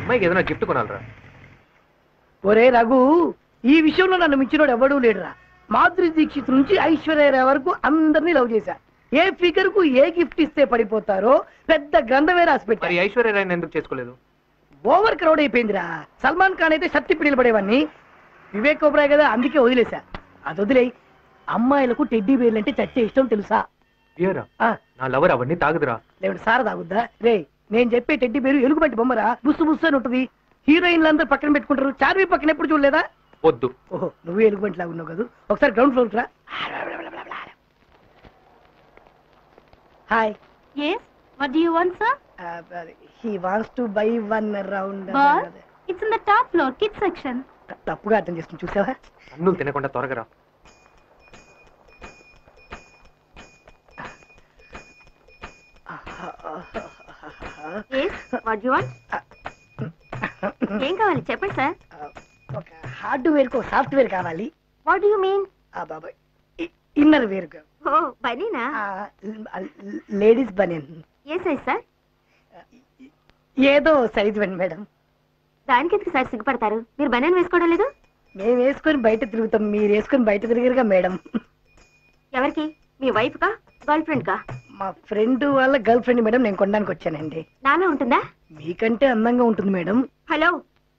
అమ్మాయికి ఏదైనా గిఫ్ట్ కొనాలరా. ఒరే రఘు, ఈ విషయంలో నన్ను మించినోడు ఎవడూ లేడురా. మాధురి దీక్షిత్ నుంచి ఐశ్వర్య వరకు అందరినీ లవ్ చేశా. ఏ ఫిగర్ కు ఏ గిఫ్ట్ ఇస్తే పడిపోతారో పెద్ద గ్రంథమే రాసి పెట్టారు. ఐశ్వర్య రాయ్ ఎందుకు చేసుకోలేదు? ఓవర్ క్రౌడ్ అయిపోయిందిరా. సల్మాన్ ఖాన్ అయితే షర్ట్ ఇప్పి నిలబడేవాడిని. వివేక్ ఓబ్రాయ్ కదా, అందుకే వదిలేశా. అది వదిలే. అమ్మాయిలకు టెడ్డీ బేర్లు అంటే చచ్చే ఇష్టం తెలుసా? నా లవర్ అవన్నీ తాగుదురా. లేవండి సారా తాగుద్దా? రే, నేను చెప్పే టెడ్డీ బేరు ఎలుగుబంటి బొమ్మరా, బుస్సు బుస్సు అని ఉంటుంది. హీరోయిన్లు అందరూ పక్కన పెట్టుకుంటారు. చార్వి పక్కన ఎప్పుడు చూడలేదా? వద్దు. ఓహో, నువ్వు ఎలుగుబంటి లాగా ఉన్నావు కదా. ఒకసారి గ్రౌండ్ ఫ్లోర్ రా. Hi. Yes, what do you want, sir? He wants to buy one round. But it's in the top floor, kids section. తప్పుగా అర్థం చేసుకుని చూసావా? అన్నులు తినకుండా త్వరగా రా. Yes, what do you want? ఏం కావాలి చెప్పండి సార్. ఒక హార్డ్వేర్ కో సాఫ్ట్వేర్ కావాలి. What do you mean? బాబాయ్, ఇన్నర్ వేర్. Oh, బనీనా? లేడీస్ బనీన్. ఏ సైజ్ సార్? ఏదో సైజ్ ఇవ్వండి మేడం. దానికి ఎందుకు సార్ సిగ్గుపడతారు? మీరు బనీన్ వేసుకోవడం లేదు? మేము వేసుకొని బయట తిరుగుతాం, మీరు వేసుకొని బయట తిరిగారుగా మేడం. ఎవరికి? మీ వైఫ్ కా, గర్ల్ ఫ్రెండ్ కా? మా ఫ్రెండ్ వాళ్ళ గర్ల్ ఫ్రెండ్ మేడం. నేను కొనడానికి వచ్చానండి. నాలా ఉంటుందా? మీకంటే అందంగా ఉంటుంది మేడం. హలో,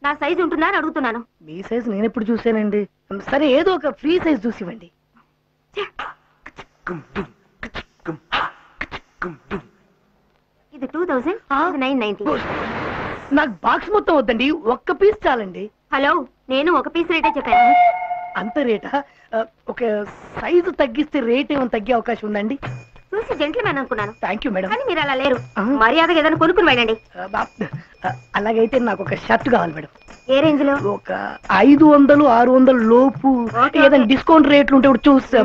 నా సైజ్ ఉంటుందా అని అడుగుతున్నాను. మీ సైజ్ నేను ఎప్పుడు చూసానండి. సరే, ఏదో ఒక ఫ్రీ సైజ్ చూసి ఇవ్వండి. ఇది 2000, ఇది 990. నాకు బాక్స్ మొత్తం వద్దండి, ఒక్క పీస్ చాలండి. హలో, నేను ఒక పీస్ రేటే చెప్పాను. అంత రేటా? ఒక సైజు తగ్గిస్తే రేట్ ఏమైనా తగ్గే అవకాశం ఉందండి? చూసి జెంట్లమెన్ అనుకున్నాను. Thank you madam. కానీ మీరు అలా లేరు. మర్యాదగా ఏదైనా కొనుక్కుని వెళ్ళండి. అలాగైతే నాకు ఒక షర్ట్ కావాలి మేడం. ఏ రేంజ్ లో? ఒక 500, 600 లోపు ఏదైనా డిస్కౌంట్ రేట్లు ఉంటే చూస్తా.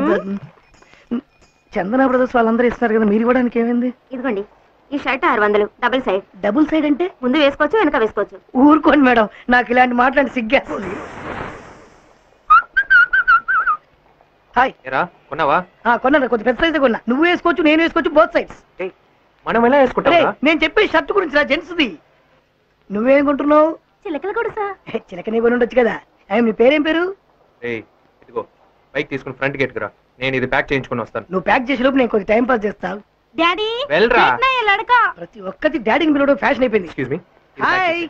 చందన బ్రదర్స్ వాళ్ళందరూ ఇస్తారు కదా, మీరు ఇవ్వడానికి ఏమైంది? ఇదిగోండి, ఈ shirt 600, double side. Double side అంటే ముందు వేసుకోవచ్చు, వెనక వేసుకోవచ్చు. ఊరుకోండి మేడం, నాకు ఇలాంటి మాట్లాడి సిగ్గేస్తుంది. హాయ్. కొన్నావా? కొన్నా, కొంచెం పెద్ద సైజ్ కొన్నా. నువ్వు వేసుకోవచ్చు, నేను వేసుకోవచ్చు, బోత్ సైడ్స్. మనం ఎలా వేసుకుంటాం? నేను చెప్పే షర్ట్ గురించి రా, జెంట్స్ది. నువ్వేం కొంటున్నావు? చిలకలు కూడా సార్. చిలకనే కొని ఉండొచ్చు కదా. నీ పేరేం పేరు? ఇదిగో బైక్ తీసుకుని ఫ్రంట్ గేట్ రా. నేను ఇది ప్యాక్ చేయించుకుని వస్తాను. నువ్వు ప్యాక్ చేసే లోపు నేను కొంచెం టైం పాస్ చేస్తాను. డాడీ వెళ్ళరా. ప్రతి ఒక్కటి డాడీని పిలవడం ఫ్యాషన్ అయిపోయింది. Excuse me. హాయ్.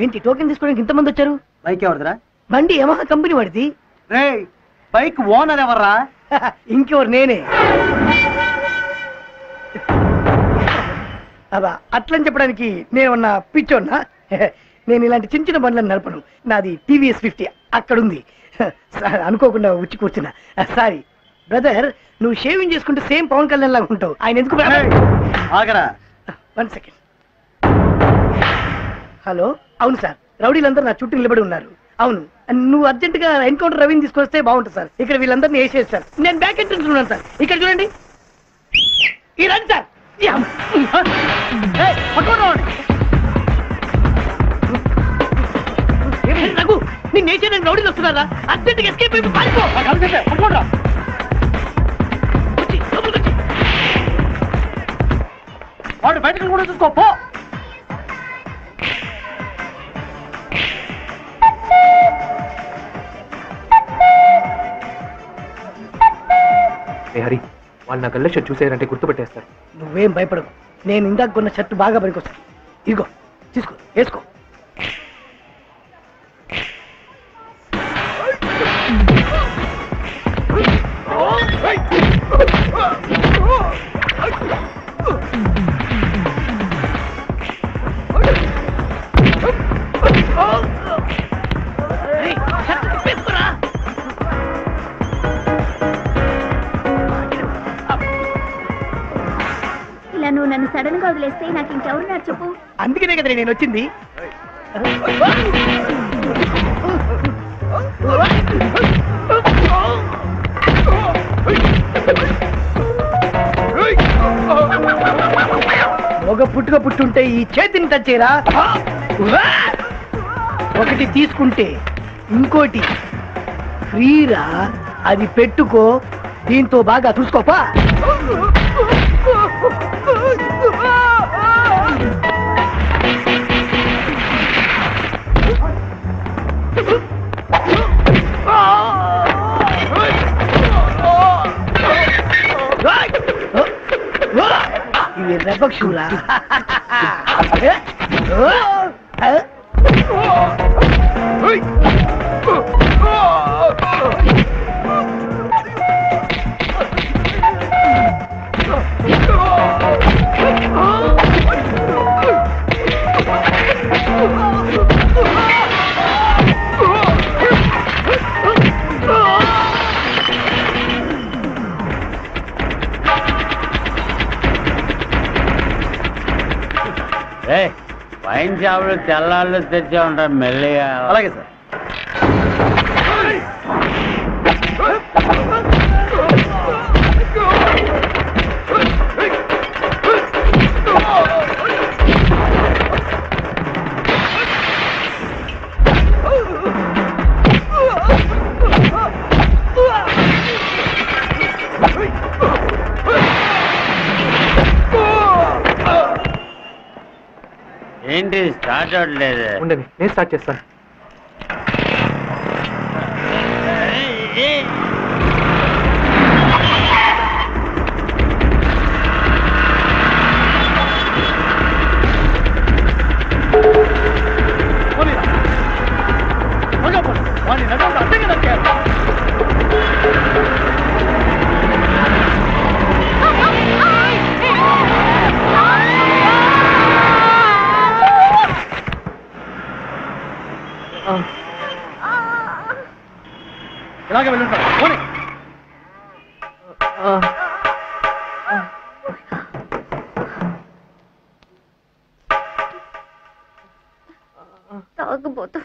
ఏంటి టోకెన్ తీసుకోవడానికి ఇంతమంది వచ్చారు? బైక్ ఎవరిదిరా? బండి యమహా కంపెనీ వాడిది. రే, బైక్ ఓనర్ ఎవర్రా? ఇంకెవరు, నేనే. అబ్బా, అట్లని చెప్పడానికి నేనున్నా పిచ్చోన్నా? నేను ఇలాంటి చిన్న చిన్న బండ్లను నడపను. నాది TVS 50 అక్కడుంది. అనుకోకుండా వచ్చి కూర్చున్నా. సారీ బ్రదర్, నువ్వు షేవింగ్ చేసుకుంటే సేమ్ పవన్ కళ్యాణ్ లాగా ఉంటావు. ఆయన ఎందుకు? ఆగరా, 1 సెకండ్. హలో, అవును సార్, రౌడీలందరూ నా చుట్టూ నిలబడి ఉన్నారు. అవును, నువ్వు అర్జెంట్ గా ఎన్కౌంటర్ రవిని తీసుకొస్తే బాగుంటుంది సార్. ఇక్కడ వీళ్ళందరినీ వేసేది సార్. నేను బ్యాక్ ఎంట్రన్స్ ఉన్నాను సార్. ఇక్కడ చూడండి, ఈ రండి సార్. రఘు, నేను వేసేయడానికి రౌడీలు వస్తున్నారా? అర్జెంట్ గా ఎస్కేప్ అయిపోయి పారిపో. వాడు బయటకు కూడా చూసుకో. హరి, వాళ్ళు నా గల్ల షర్ట్ చూసారంటే గుర్తుపెట్టేస్తారు. నువ్వేం భయపడవు. నేను ఇందాక కొన్న షర్ట్ బాగా పనికొస్తాను. ఇదిగో తీసుకో, వేసుకో. ఇలా నువ్వు నన్ను సడన్ గా వదిలేస్తే నాకు ఇంకెవరున్నారు చెప్పు. అందుకనే కదా నేను వచ్చింది. ఒక పుట్టుక పుట్టుంటే ఈ చేతిని టచ్ చేయరా. ఒకటి తీసుకుంటే ఇంకోటి ఫ్రీరా, అది పెట్టుకో, దీంతో బాగా చూసుకోపా. ఇవి రెపక్షురా. వైన్ షాపులు తెల్లాళ్ళు తెచ్చే ఉంటారు మెల్లిగా. అలాగే సార్. ఏంటి స్టార్ట్ అవ్వట్లేదు? ఉండండి, నేను స్టార్ట్ చేస్తాను. ఇలాగే వెళ్ళుంటారు. పోనీ. తాగబోతు